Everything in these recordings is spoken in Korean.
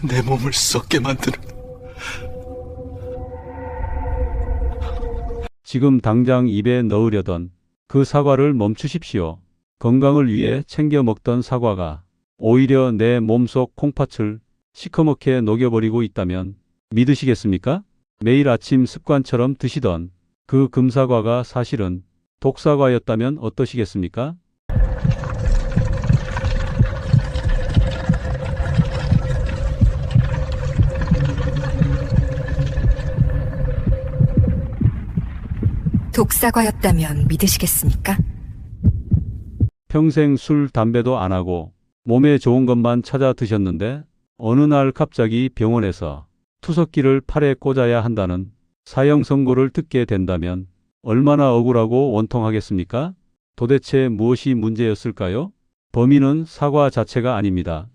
내 몸을 썩게 만드는. 지금 당장 입에 넣으려던 그 사과를 멈추십시오. 건강을 위해 챙겨 먹던 사과가 오히려 내 몸속 콩팥을 시커멓게 녹여버리고 있다면 믿으시겠습니까? 매일 아침 습관처럼 드시던 그 금사과가 사실은 독사과였다면 어떠시겠습니까? 독사과였다면 믿으시겠습니까? 평생 술, 담배도 안 하고 몸에 좋은 것만 찾아 드셨는데 어느 날 갑자기 병원에서 투석기를 팔에 꽂아야 한다는 사형 선고를 듣게 된다면 얼마나 억울하고 원통하겠습니까? 도대체 무엇이 문제였을까요? 범인은 사과 자체가 아닙니다.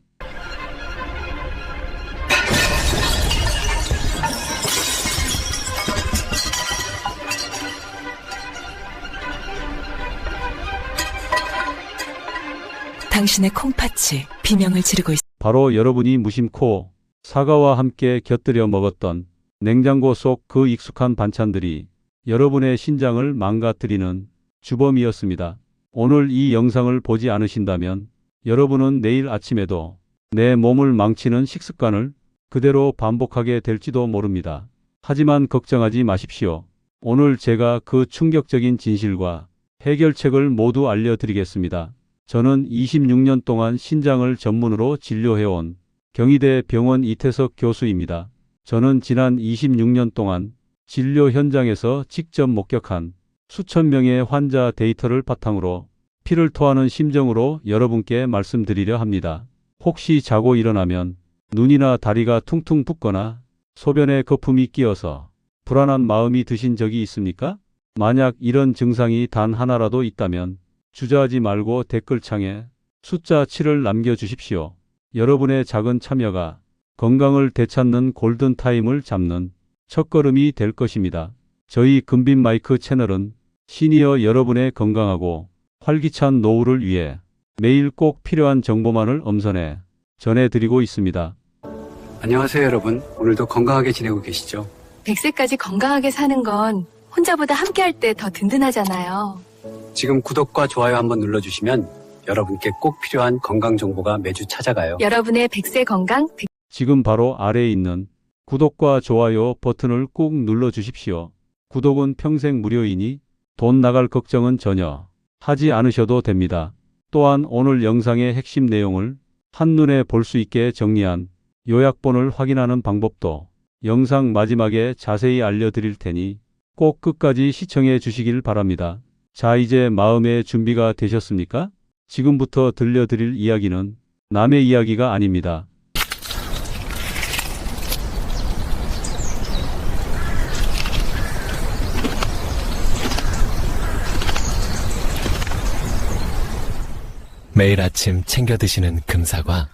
당신의 콩팥이 비명을 지르고 있습니다. 바로 여러분이 무심코 사과와 함께 곁들여 먹었던 냉장고 속 그 익숙한 반찬들이 여러분의 신장을 망가뜨리는 주범이었습니다. 오늘 이 영상을 보지 않으신다면 여러분은 내일 아침에도 내 몸을 망치는 식습관을 그대로 반복하게 될지도 모릅니다. 하지만 걱정하지 마십시오. 오늘 제가 그 충격적인 진실과 해결책을 모두 알려드리겠습니다. 저는 26년 동안 신장을 전문으로 진료해온 경희대 병원 이태석 교수입니다. 저는 지난 26년 동안 진료 현장에서 직접 목격한 수천 명의 환자 데이터를 바탕으로 피를 토하는 심정으로 여러분께 말씀드리려 합니다. 혹시 자고 일어나면 눈이나 다리가 퉁퉁 붓거나 소변에 거품이 끼어서 불안한 마음이 드신 적이 있습니까? 만약 이런 증상이 단 하나라도 있다면 주저하지 말고 댓글창에 숫자 7을 남겨주십시오. 여러분의 작은 참여가 건강을 되찾는 골든타임을 잡는 첫걸음이 될 것입니다. 저희 금빛마이크 채널은 시니어 여러분의 건강하고 활기찬 노후를 위해 매일 꼭 필요한 정보만을 엄선해 전해드리고 있습니다. 안녕하세요 여러분. 오늘도 건강하게 지내고 계시죠? 100세까지 건강하게 사는 건 혼자보다 함께할 때 더 든든하잖아요. 지금 구독과 좋아요 한번 눌러주시면 여러분께 꼭 필요한 건강 정보가 매주 찾아가요. 여러분의 100세 건강 지금 바로 아래에 있는 구독과 좋아요 버튼을 꾹 눌러주십시오. 구독은 평생 무료이니 돈 나갈 걱정은 전혀 하지 않으셔도 됩니다. 또한 오늘 영상의 핵심 내용을 한눈에 볼 수 있게 정리한 요약본을 확인하는 방법도 영상 마지막에 자세히 알려드릴 테니 꼭 끝까지 시청해 주시길 바랍니다. 자, 이제 마음의 준비가 되셨습니까? 지금부터 들려드릴 이야기는 남의 이야기가 아닙니다. 매일 아침 챙겨 드시는 금사과.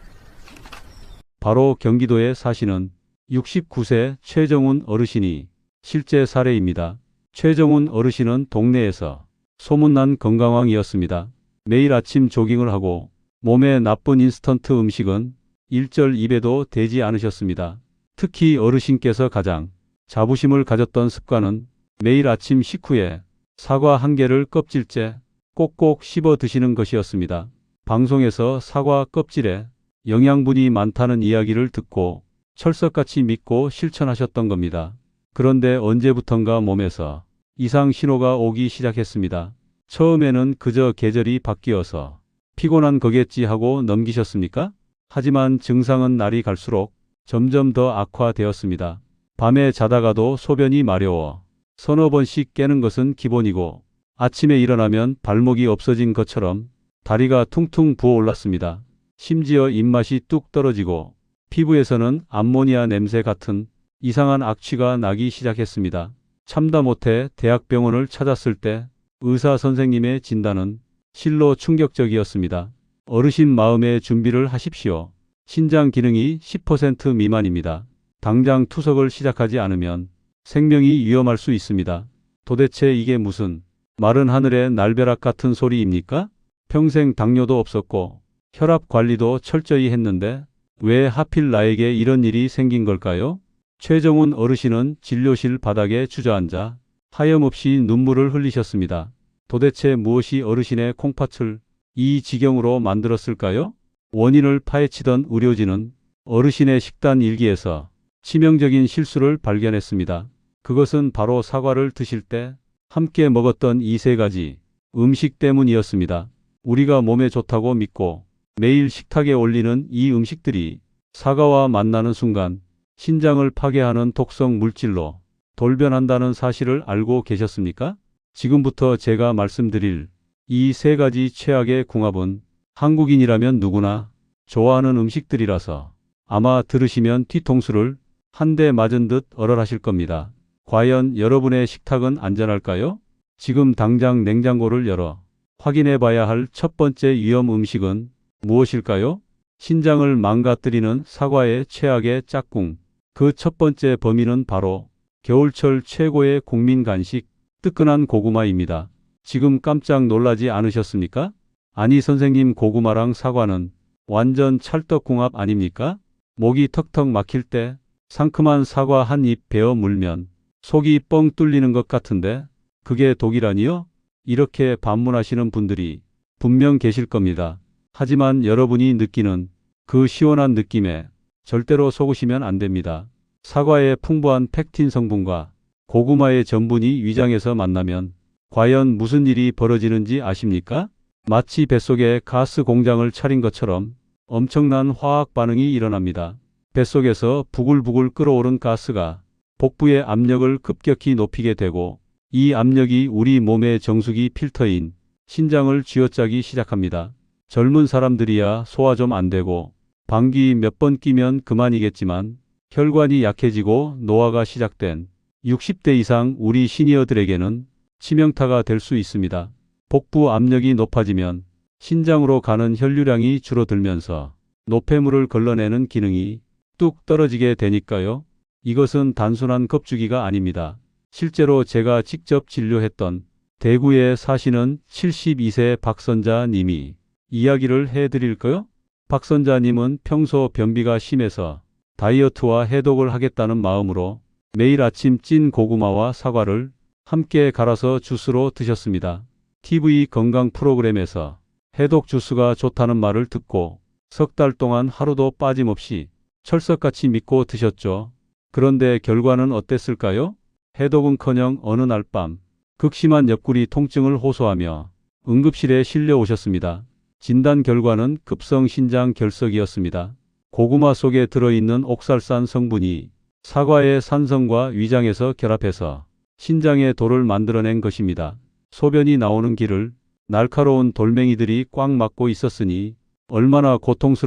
바로 경기도에 사시는 69세 최정훈 어르신이 실제 사례입니다. 최정훈 어르신은 동네에서 소문난 건강왕이었습니다. 매일 아침 조깅을 하고 몸에 나쁜 인스턴트 음식은 일절 입에도 대지 않으셨습니다. 특히 어르신께서 가장 자부심을 가졌던 습관은 매일 아침 식후에 사과 한 개를 껍질째 꼭꼭 씹어 드시는 것이었습니다. 방송에서 사과 껍질에 영양분이 많다는 이야기를 듣고 철석같이 믿고 실천하셨던 겁니다. 그런데 언제부턴가 몸에서 이상 신호가 오기 시작했습니다. 처음에는 그저 계절이 바뀌어서 피곤한 거겠지 하고 넘기셨습니까? 하지만 증상은 날이 갈수록 점점 더 악화되었습니다. 밤에 자다가도 소변이 마려워 서너 번씩 깨는 것은 기본이고 아침에 일어나면 발목이 없어진 것처럼 다리가 퉁퉁 부어올랐습니다. 심지어 입맛이 뚝 떨어지고 피부에서는 암모니아 냄새 같은 이상한 악취가 나기 시작했습니다. 참다 못해 대학병원을 찾았을 때 의사 선생님의 진단은 실로 충격적이었습니다. 어르신 마음의 준비를 하십시오. 신장 기능이 10% 미만입니다. 당장 투석을 시작하지 않으면 생명이 위험할 수 있습니다. 도대체 이게 무슨 마른 하늘의 날벼락 같은 소리입니까? 평생 당뇨도 없었고 혈압 관리도 철저히 했는데 왜 하필 나에게 이런 일이 생긴 걸까요? 최정훈 어르신은 진료실 바닥에 주저앉아 하염없이 눈물을 흘리셨습니다. 도대체 무엇이 어르신의 콩팥을 이 지경으로 만들었을까요? 원인을 파헤치던 의료진은 어르신의 식단 일기에서 치명적인 실수를 발견했습니다. 그것은 바로 사과를 드실 때 함께 먹었던 이 세 가지 음식 때문이었습니다. 우리가 몸에 좋다고 믿고 매일 식탁에 올리는 이 음식들이 사과와 만나는 순간 신장을 파괴하는 독성 물질로 돌변한다는 사실을 알고 계셨습니까? 지금부터 제가 말씀드릴 이 세 가지 최악의 궁합은 한국인이라면 누구나 좋아하는 음식들이라서 아마 들으시면 뒤통수를 한 대 맞은 듯 얼얼하실 겁니다. 과연 여러분의 식탁은 안전할까요? 지금 당장 냉장고를 열어 확인해 봐야 할 첫 번째 위험 음식은 무엇일까요? 신장을 망가뜨리는 사과의 최악의 짝꿍. 그 첫 번째 범인은 바로 겨울철 최고의 국민 간식, 뜨끈한 고구마입니다. 지금 깜짝 놀라지 않으셨습니까? 아니 선생님, 고구마랑 사과는 완전 찰떡궁합 아닙니까? 목이 턱턱 막힐 때 상큼한 사과 한 입 베어 물면 속이 뻥 뚫리는 것 같은데 그게 독이라니요? 이렇게 반문하시는 분들이 분명 계실 겁니다. 하지만 여러분이 느끼는 그 시원한 느낌에 절대로 속으시면 안 됩니다. 사과의 풍부한 펙틴 성분과 고구마의 전분이 위장에서 만나면 과연 무슨 일이 벌어지는지 아십니까? 마치 뱃속에 가스 공장을 차린 것처럼 엄청난 화학 반응이 일어납니다. 뱃속에서 부글부글 끓어오른 가스가 복부의 압력을 급격히 높이게 되고 이 압력이 우리 몸의 정수기 필터인 신장을 쥐어짜기 시작합니다. 젊은 사람들이야 소화 좀 안 되고 방귀 몇 번 끼면 그만이겠지만 혈관이 약해지고 노화가 시작된 60대 이상 우리 시니어들에게는 치명타가 될 수 있습니다. 복부 압력이 높아지면 신장으로 가는 혈류량이 줄어들면서 노폐물을 걸러내는 기능이 뚝 떨어지게 되니까요. 이것은 단순한 겁주기가 아닙니다. 실제로 제가 직접 진료했던 대구에 사시는 72세 박선자 님이 이야기를 해드릴까요? 박선자 님은 평소 변비가 심해서 다이어트와 해독을 하겠다는 마음으로 매일 아침 찐 고구마와 사과를 함께 갈아서 주스로 드셨습니다. TV 건강 프로그램에서 해독 주스가 좋다는 말을 듣고 석 달 동안 하루도 빠짐없이 철석같이 믿고 드셨죠. 그런데 결과는 어땠을까요? 해독은커녕 어느 날 밤 극심한 옆구리 통증을 호소하며 응급실에 실려 오셨습니다. 진단 결과는 급성 신장 결석이었습니다. 고구마 속에 들어있는 옥살산 성분이 사과의 산성과 위장에서 결합해서 신장의 돌을 만들어낸 것입니다. 소변이 나오는 길을 날카로운 돌멩이들이 꽉 막고 있었으니 얼마나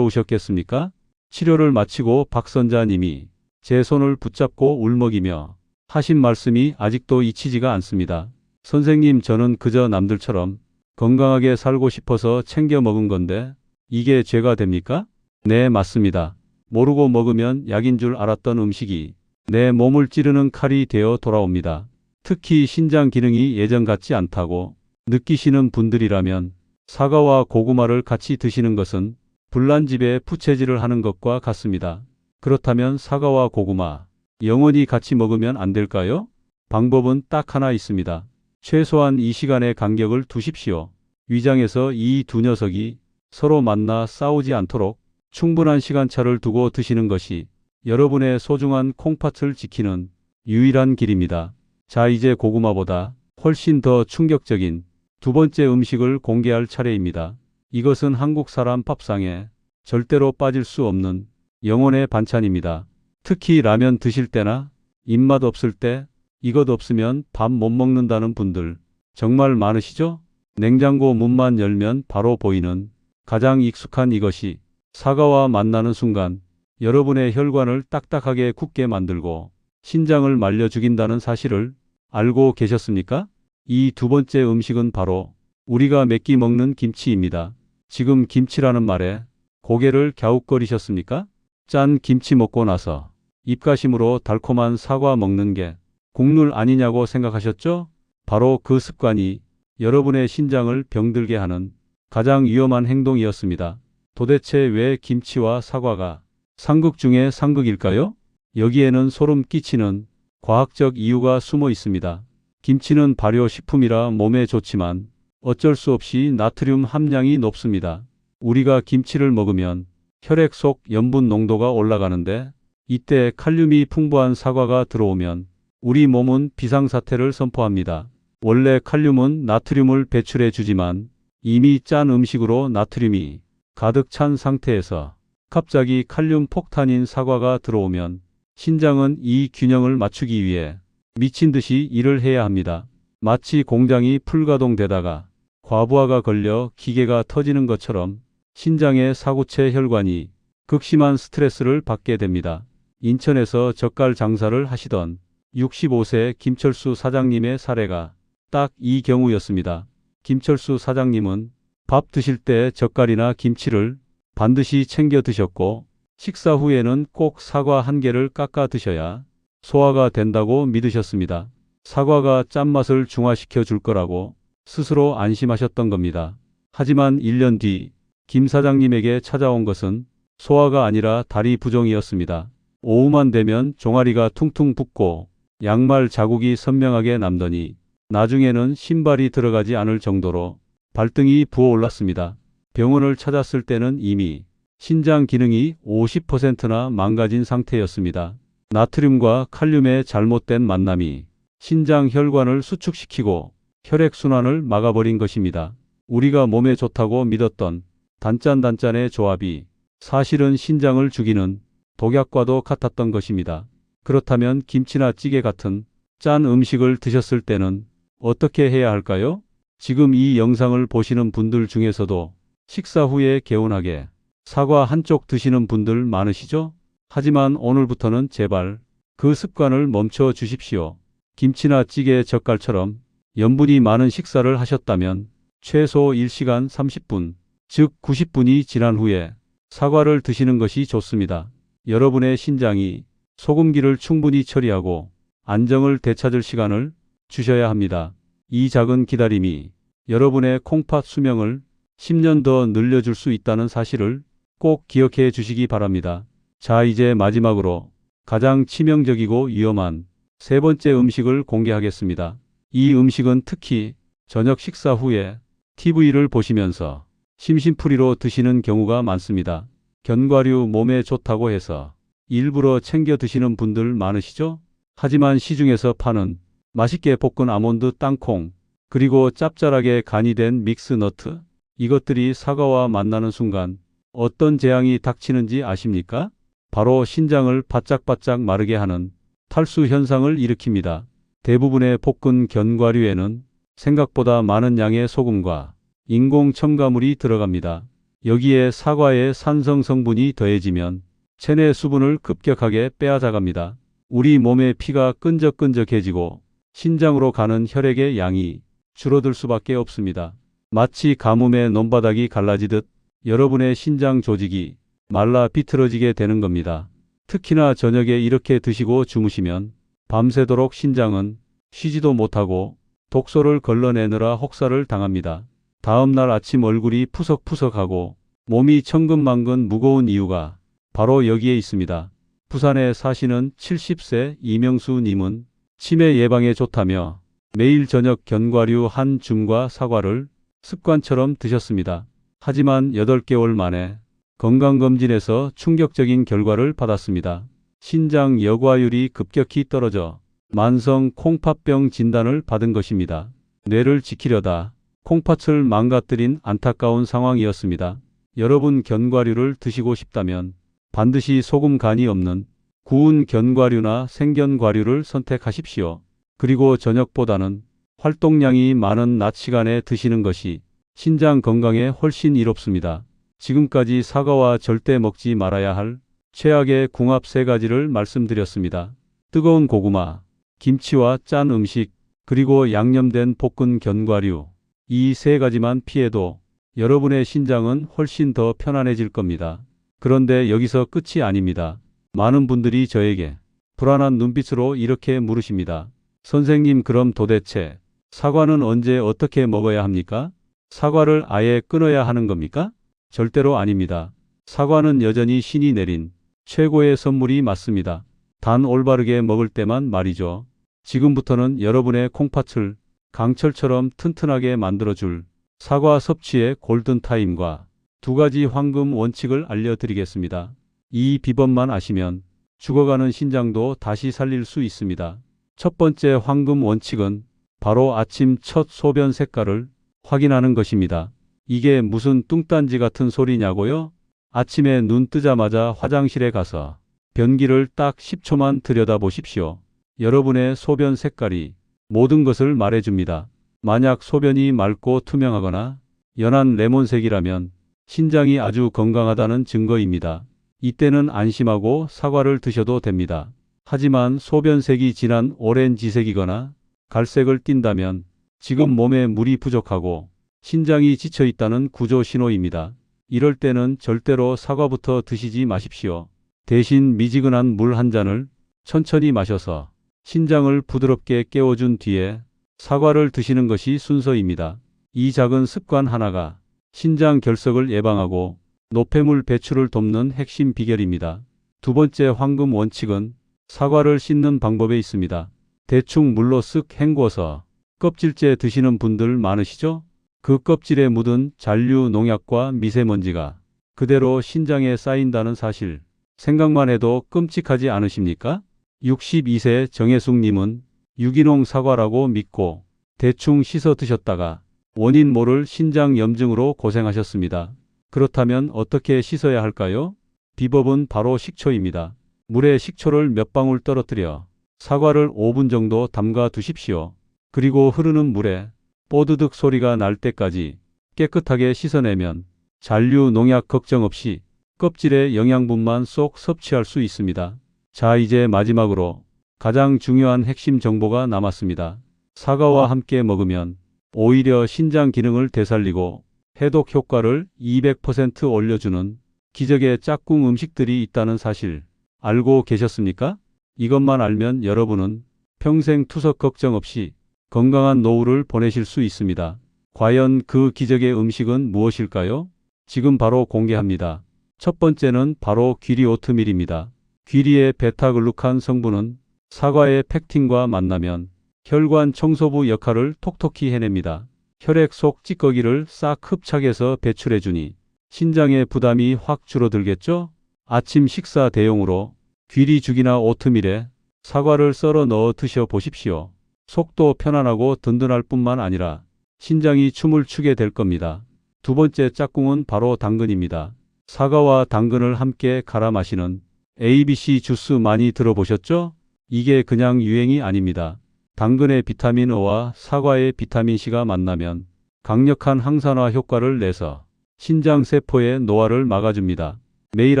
고통스러우셨겠습니까? 치료를 마치고 박선자님이 제 손을 붙잡고 울먹이며 하신 말씀이 아직도 잊히지가 않습니다. 선생님, 저는 그저 남들처럼 건강하게 살고 싶어서 챙겨 먹은 건데 이게 죄가 됩니까? 네, 맞습니다. 모르고 먹으면 약인 줄 알았던 음식이 내 몸을 찌르는 칼이 되어 돌아옵니다. 특히 신장 기능이 예전 같지 않다고 느끼시는 분들이라면 사과와 고구마를 같이 드시는 것은 불난집에 부채질을 하는 것과 같습니다. 그렇다면 사과와 고구마 영원히 같이 먹으면 안 될까요? 방법은 딱 하나 있습니다. 최소한 이 시간의 간격을 두십시오. 위장에서 이 두 녀석이 서로 만나 싸우지 않도록 충분한 시간차를 두고 드시는 것이 여러분의 소중한 콩팥을 지키는 유일한 길입니다. 자, 이제 고구마보다 훨씬 더 충격적인 두 번째 음식을 공개할 차례입니다. 이것은 한국 사람 밥상에 절대로 빠질 수 없는 영혼의 반찬입니다. 특히 라면 드실 때나 입맛 없을 때 이것 없으면 밥 못 먹는다는 분들 정말 많으시죠? 냉장고 문만 열면 바로 보이는 가장 익숙한 이것이 사과와 만나는 순간 여러분의 혈관을 딱딱하게 굳게 만들고 신장을 말려 죽인다는 사실을 알고 계셨습니까? 이 두 번째 음식은 바로 우리가 매끼 먹는 김치입니다. 지금 김치라는 말에 고개를 갸웃거리셨습니까? 짠 김치 먹고 나서 입가심으로 달콤한 사과 먹는 게 국룰 아니냐고 생각하셨죠? 바로 그 습관이 여러분의 신장을 병들게 하는 가장 위험한 행동이었습니다. 도대체 왜 김치와 사과가 상극 중에 상극일까요? 여기에는 소름 끼치는 과학적 이유가 숨어 있습니다. 김치는 발효식품이라 몸에 좋지만 어쩔 수 없이 나트륨 함량이 높습니다. 우리가 김치를 먹으면 혈액 속 염분 농도가 올라가는데 이때 칼륨이 풍부한 사과가 들어오면 우리 몸은 비상사태를 선포합니다. 원래 칼륨은 나트륨을 배출해 주지만 이미 짠 음식으로 나트륨이 가득 찬 상태에서 갑자기 칼륨 폭탄인 사과가 들어오면 신장은 이 균형을 맞추기 위해 미친 듯이 일을 해야 합니다. 마치 공장이 풀가동되다가 과부하가 걸려 기계가 터지는 것처럼 신장의 사구체 혈관이 극심한 스트레스를 받게 됩니다. 인천에서 젓갈 장사를 하시던 65세 김철수 사장님의 사례가 딱 이 경우였습니다. 김철수 사장님은 밥 드실 때 젓갈이나 김치를 반드시 챙겨 드셨고 식사 후에는 꼭 사과 한 개를 깎아 드셔야 소화가 된다고 믿으셨습니다. 사과가 짠맛을 중화시켜 줄 거라고 스스로 안심하셨던 겁니다. 하지만 1년 뒤 김 사장님에게 찾아온 것은 소화가 아니라 다리 부종이었습니다. 오후만 되면 종아리가 퉁퉁 붓고 양말 자국이 선명하게 남더니 나중에는 신발이 들어가지 않을 정도로 발등이 부어올랐습니다. 병원을 찾았을 때는 이미 신장 기능이 50%나 망가진 상태였습니다. 나트륨과 칼륨의 잘못된 만남이 신장 혈관을 수축시키고 혈액순환을 막아버린 것입니다. 우리가 몸에 좋다고 믿었던 단짠단짠의 조합이 사실은 신장을 죽이는 독약과도 같았던 것입니다. 그렇다면 김치나 찌개 같은 짠 음식을 드셨을 때는 어떻게 해야 할까요? 지금 이 영상을 보시는 분들 중에서도 식사 후에 개운하게 사과 한쪽 드시는 분들 많으시죠? 하지만 오늘부터는 제발 그 습관을 멈춰 주십시오. 김치나 찌개, 젓갈처럼 염분이 많은 식사를 하셨다면 최소 1시간 30분, 즉 90분이 지난 후에 사과를 드시는 것이 좋습니다. 여러분의 신장이 소금기를 충분히 처리하고 안정을 되찾을 시간을 주셔야 합니다. 이 작은 기다림이 여러분의 콩팥 수명을 10년 더 늘려줄 수 있다는 사실을 꼭 기억해 주시기 바랍니다. 자, 이제 마지막으로 가장 치명적이고 위험한 세 번째 음식을 공개하겠습니다. 이 음식은 특히 저녁 식사 후에 TV를 보시면서 심심풀이로 드시는 경우가 많습니다. 견과류 몸에 좋다고 해서 일부러 챙겨 드시는 분들 많으시죠? 하지만 시중에서 파는 맛있게 볶은 아몬드, 땅콩, 그리고 짭짤하게 간이 된 믹스너트, 이것들이 사과와 만나는 순간 어떤 재앙이 닥치는지 아십니까? 바로 신장을 바짝바짝 마르게 하는 탈수 현상을 일으킵니다. 대부분의 볶은 견과류에는 생각보다 많은 양의 소금과 인공 첨가물이 들어갑니다. 여기에 사과의 산성 성분이 더해지면 체내 수분을 급격하게 빼앗아갑니다. 우리 몸의 피가 끈적끈적해지고 신장으로 가는 혈액의 양이 줄어들 수밖에 없습니다. 마치 가뭄에 논바닥이 갈라지듯 여러분의 신장 조직이 말라 비틀어지게 되는 겁니다. 특히나 저녁에 이렇게 드시고 주무시면 밤새도록 신장은 쉬지도 못하고 독소를 걸러내느라 혹사를 당합니다. 다음 날 아침 얼굴이 푸석푸석하고 몸이 천근만근 무거운 이유가 바로 여기에 있습니다. 부산에 사시는 70세 이명수 님은 치매 예방에 좋다며 매일 저녁 견과류 한 줌과 사과를 습관처럼 드셨습니다. 하지만 8개월 만에 건강검진에서 충격적인 결과를 받았습니다. 신장 여과율이 급격히 떨어져 만성 콩팥병 진단을 받은 것입니다. 뇌를 지키려다 콩팥을 망가뜨린 안타까운 상황이었습니다. 여러분, 견과류를 드시고 싶다면 반드시 소금 간이 없는 구운 견과류나 생견과류를 선택하십시오. 그리고 저녁보다는 활동량이 많은 낮 시간에 드시는 것이 신장 건강에 훨씬 이롭습니다. 지금까지 사과와 절대 먹지 말아야 할 최악의 궁합 3가지를 말씀드렸습니다. 뜨거운 고구마, 김치와 짠 음식, 그리고 양념된 볶은 견과류. 이 3가지만 피해도 여러분의 신장은 훨씬 더 편안해질 겁니다. 그런데 여기서 끝이 아닙니다. 많은 분들이 저에게 불안한 눈빛으로 이렇게 물으십니다. 선생님, 그럼 도대체 사과는 언제 어떻게 먹어야 합니까? 사과를 아예 끊어야 하는 겁니까? 절대로 아닙니다. 사과는 여전히 신이 내린 최고의 선물이 맞습니다. 단 올바르게 먹을 때만 말이죠. 지금부터는 여러분의 콩팥을 강철처럼 튼튼하게 만들어줄 사과 섭취의 골든타임과 2가지 황금 원칙을 알려드리겠습니다. 이 비법만 아시면 죽어가는 신장도 다시 살릴 수 있습니다. 첫 번째 황금 원칙은 바로 아침 첫 소변 색깔을 확인하는 것입니다. 이게 무슨 뚱딴지 같은 소리냐고요? 아침에 눈 뜨자마자 화장실에 가서 변기를 딱 10초만 들여다보십시오. 여러분의 소변 색깔이 모든 것을 말해줍니다. 만약 소변이 맑고 투명하거나 연한 레몬색이라면 신장이 아주 건강하다는 증거입니다. 이때는 안심하고 사과를 드셔도 됩니다. 하지만 소변색이 진한 오렌지색이거나 갈색을 띈다면 지금 몸에 물이 부족하고 신장이 지쳐 있다는 구조 신호입니다. 이럴 때는 절대로 사과부터 드시지 마십시오. 대신 미지근한 물 한 잔을 천천히 마셔서 신장을 부드럽게 깨워준 뒤에 사과를 드시는 것이 순서입니다. 이 작은 습관 하나가 신장 결석을 예방하고 노폐물 배출을 돕는 핵심 비결입니다. 두 번째 황금 원칙은 사과를 씻는 방법에 있습니다. 대충 물로 쓱 헹궈서 껍질째 드시는 분들 많으시죠? 그 껍질에 묻은 잔류 농약과 미세먼지가 그대로 신장에 쌓인다는 사실, 생각만 해도 끔찍하지 않으십니까? 62세 정혜숙님은 유기농 사과라고 믿고 대충 씻어 드셨다가 원인 모를 신장 염증으로 고생하셨습니다. 그렇다면 어떻게 씻어야 할까요? 비법은 바로 식초입니다. 물에 식초를 몇 방울 떨어뜨려 사과를 5분 정도 담가 두십시오. 그리고 흐르는 물에 뽀드득 소리가 날 때까지 깨끗하게 씻어내면 잔류 농약 걱정 없이 껍질의 영양분만 쏙 섭취할 수 있습니다. 자, 이제 마지막으로 가장 중요한 핵심 정보가 남았습니다. 사과와 함께 먹으면 오히려 신장 기능을 되살리고 해독 효과를 200% 올려주는 기적의 짝꿍 음식들이 있다는 사실 알고 계셨습니까? 이것만 알면 여러분은 평생 투석 걱정 없이 건강한 노후를 보내실 수 있습니다. 과연 그 기적의 음식은 무엇일까요? 지금 바로 공개합니다. 첫 번째는 바로 귀리 오트밀입니다. 귀리의 베타글루칸 성분은 사과의 펙틴과 만나면 혈관 청소부 역할을 톡톡히 해냅니다. 혈액 속 찌꺼기를 싹 흡착해서 배출해주니 신장의 부담이 확 줄어들겠죠? 아침 식사 대용으로 귀리죽이나 오트밀에 사과를 썰어 넣어 드셔보십시오. 속도 편안하고 든든할 뿐만 아니라 신장이 춤을 추게 될 겁니다. 두 번째 짝꿍은 바로 당근입니다. 사과와 당근을 함께 갈아 마시는 ABC 주스 많이 들어보셨죠? 이게 그냥 유행이 아닙니다. 당근의 비타민 O와 사과의 비타민 C가 만나면 강력한 항산화 효과를 내서 신장 세포의 노화를 막아줍니다. 매일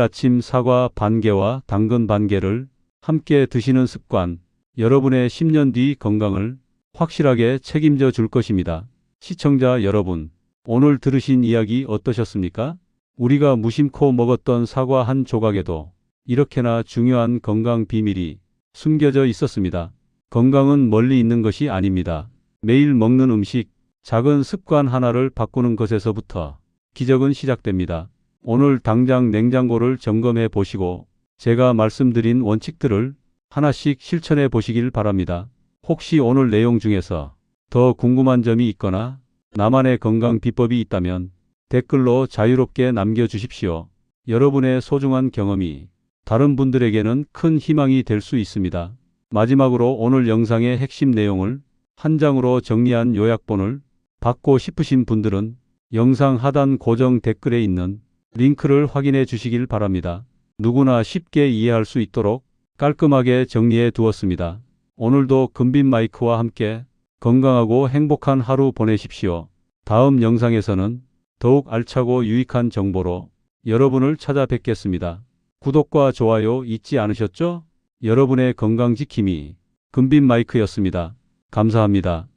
아침 사과 반 개와 당근 반 개를 함께 드시는 습관, 여러분의 10년 뒤 건강을 확실하게 책임져 줄 것입니다. 시청자 여러분, 오늘 들으신 이야기 어떠셨습니까? 우리가 무심코 먹었던 사과 한 조각에도 이렇게나 중요한 건강 비밀이 숨겨져 있었습니다. 건강은 멀리 있는 것이 아닙니다. 매일 먹는 음식, 작은 습관 하나를 바꾸는 것에서부터 기적은 시작됩니다. 오늘 당장 냉장고를 점검해 보시고 제가 말씀드린 원칙들을 하나씩 실천해 보시길 바랍니다. 혹시 오늘 내용 중에서 더 궁금한 점이 있거나 나만의 건강 비법이 있다면 댓글로 자유롭게 남겨주십시오. 여러분의 소중한 경험이 다른 분들에게는 큰 희망이 될 수 있습니다. 마지막으로 오늘 영상의 핵심 내용을 한 장으로 정리한 요약본을 받고 싶으신 분들은 영상 하단 고정 댓글에 있는 링크를 확인해 주시길 바랍니다. 누구나 쉽게 이해할 수 있도록 깔끔하게 정리해 두었습니다. 오늘도 금빛 마이크와 함께 건강하고 행복한 하루 보내십시오. 다음 영상에서는 더욱 알차고 유익한 정보로 여러분을 찾아뵙겠습니다. 구독과 좋아요 잊지 않으셨죠? 여러분의 건강 지킴이 금빛 마이크였습니다. 감사합니다.